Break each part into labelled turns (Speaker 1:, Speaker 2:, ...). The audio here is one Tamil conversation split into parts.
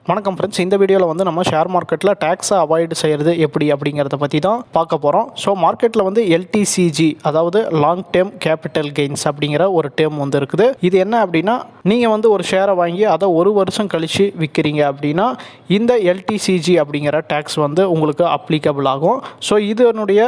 Speaker 1: வணக்கம் ஃப்ரெண்ட்ஸ், இந்த வீடியோவில் வந்து நம்ம ஷேர் மார்க்கெட்டில் டேக்ஸை அவாய்டு செய்கிறது எப்படி அப்படிங்கிறத பற்றி தான் பார்க்க போகிறோம். ஸோ மார்க்கெட்டில் வந்து எல்டிசிஜி, அதாவது லாங் டேர்ம் கேபிட்டல் கெயின்ஸ் அப்படிங்கிற ஒரு டேர்ம் வந்து இருக்குது. இது என்ன அப்படின்னா, நீங்கள் வந்து ஒரு ஷேரை வாங்கி அதை ஒரு வருஷம் கழித்து விற்கிறீங்க அப்படின்னா இந்த எல்டிசிஜி அப்படிங்கிற டேக்ஸ் வந்து உங்களுக்கு அப்ளிகபிள் ஆகும். ஸோ இதனுடைய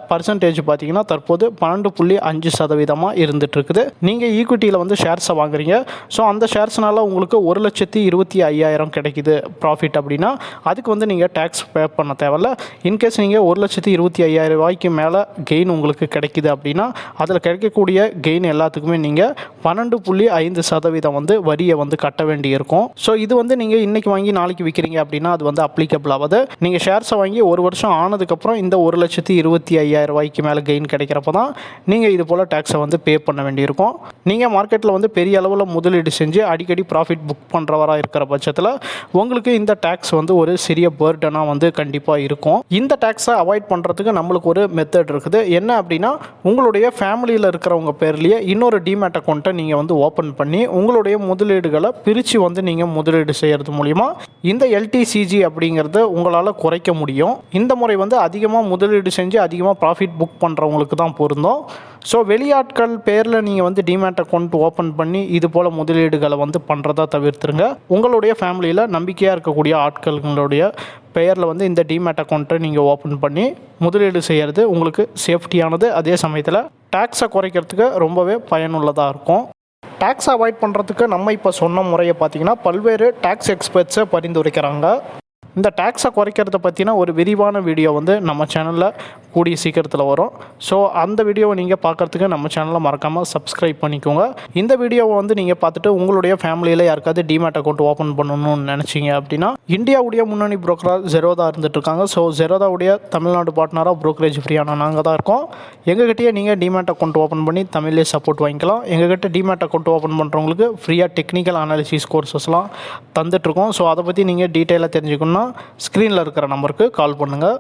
Speaker 1: பர்சன்டேஜ் பார்த்தீங்கன்னா தற்போது 12.5% இருந்துகிட்ருக்குது. நீங்கள் ஈக்விட்டியில் வந்து ஷேர்ஸை வாங்குறீங்க. ஸோ அந்த ஷேர்ஸ்னால உங்களுக்கு 1,25,500 கிடைக்குது ப்ராஃபிட் அப்படின்னா அதுக்கு வந்து நீங்கள் டேக்ஸ் பே பண்ண தேவையில்ல. இன்கேஸ் நீங்கள் 1,25,500 ரூபாய்க்கு மேலே கெயின் உங்களுக்கு கிடைக்குது அப்படின்னா அதில் கிடைக்கக்கூடிய கெயின் எல்லாத்துக்குமே நீங்கள் 12.5% வந்து வரியை வந்து கட்ட வேண்டியிருக்கும். ஸோ இது வந்து நீங்கள் இன்றைக்கி வாங்கி நாளைக்கு விற்கிறீங்க அப்படின்னா அது வந்து அப்ளிகபிள் ஆகுது. நீங்கள் ஷேர்ஸை வாங்கி ஒரு வருஷம் ஆனதுக்கப்புறம் இந்த 1,25,500 ரூபாய்க்கு மேலே கெயின் கிடைக்கிறப்ப தான் நீங்கள் இது போல் டேக்ஸை வந்து பே பண்ண வேண்டியிருக்கும். நீங்கள் மார்க்கெட்டில் வந்து பெரிய அளவில் முதலீடு செஞ்சு அடிக்கடி ப்ராஃபிட் புக் பண்ணுறவராக இருக்கிற பட்சத்தில் உங்களுக்கு இந்த டேக்ஸ் வந்து ஒரு சிறிய பர்டனாக வந்து கண்டிப்பாக இருக்கும். இந்த டேக்ஸை அவாய்ட் பண்ணுறதுக்கு நம்மளுக்கு ஒரு மெத்தட் இருக்குது. என்ன அப்படின்னா, உங்களுடைய ஃபேமிலியில் இருக்கிறவங்க பேர்லேயே இன்னொரு டிமேட் அக்கௌண்ட்டை நீங்கள் வந்து ஓப்பன் பண்ணி உங்களுடைய முதலீடுகளை பிரித்து வந்து நீங்கள் முதலீடு செய்கிறது மூலிமா இந்த எல்டிசிஜி அப்படிங்கிறத உங்களால் குறைக்க முடியும். இந்த முறை வந்து அதிகமாக முதலீடு செஞ்சு அதிகமாக ப்ராஃபிட் புக் பண்ணுறவங்களுக்கு தான் பொருந்தும். ஸோ வெளியாட்கள் பேரில் நீங்கள் வந்து டிமேட் அக்கௌண்ட் ஓப்பன் பண்ணி இது போல் முதலீடுகளை வந்து பண்ணுறதா தவிர்த்துருங்க. உங்களுடைய ஃபேமிலியில் நம்பிக்கையாக இருக்கக்கூடிய ஆட்களுடைய பெயரில் வந்து இந்த டிமேட் அக்கௌண்ட்டை நீங்கள் ஓப்பன் பண்ணி முதலீடு செய்கிறது உங்களுக்கு சேஃப்டியானது. அதே சமயத்தில் டேக்ஸை குறைக்கிறதுக்கு ரொம்பவே பயனுள்ளதாக இருக்கும். டேக்ஸை அவாய்ட் பண்ணுறதுக்கு நம்ம இப்போ சொன்ன முறையை பார்த்திங்கன்னா பல்வேறு டேக்ஸ் எக்ஸ்பர்ட்ஸை பரிந்துரைக்கிறாங்க. இந்த டேக்ஸை குறைக்கிறத பற்றின ஒரு விரிவான வீடியோ வந்து நம்ம சேனலில் கூடிய சீக்கிரத்தில் வரும். ஸோ அந்த வீடியோவை நீங்கள் பார்க்குறதுக்கு நம்ம சேனலை மறக்காமல் சப்ஸ்கிரைப் பண்ணிக்கோங்க. இந்த வீடியோவை வந்து நீங்கள் பார்த்துட்டு உங்களுடைய ஃபேமிலியில் யாருக்காவது டிமேட் அக்கௌண்ட் ஓப்பன் பண்ணணும்னு நினச்சிங்க அப்படின்னா இந்தியாவுடைய முன்னணி புரோக்கராக ஜெரோதா இருந்துகிட்ருக்காங்க. ஸோ ஜெரோதாவுடைய தமிழ்நாடு பார்ட்னராக ப்ரோக்கரேஜ் ஃப்ரீயான நாங்கள் தான் இருக்கோம். எங்ககிட்டயே நீங்கள் டிமேட் அக்கௌண்ட் ஓப்பன் பண்ணி தமிழ்லேயே சப்போர்ட் வாங்கிக்கலாம். எங்ககிட்ட டிமேட் அக்கௌண்ட் ஓப்பன் பண்ணுறவங்களுக்கு ஃப்ரீயாக டெக்னிக்கல் அனாலிசிஸ் கோர்சஸ்லாம் தந்துட்டுருக்கோம். ஸோ அதை பற்றி நீங்கள் டீட்டெயிலாக தெரிஞ்சுக்கணுன்னா ஸ்க்ரீனில் இருக்கிற நம்பருக்கு கால் பண்ணுங்கள்.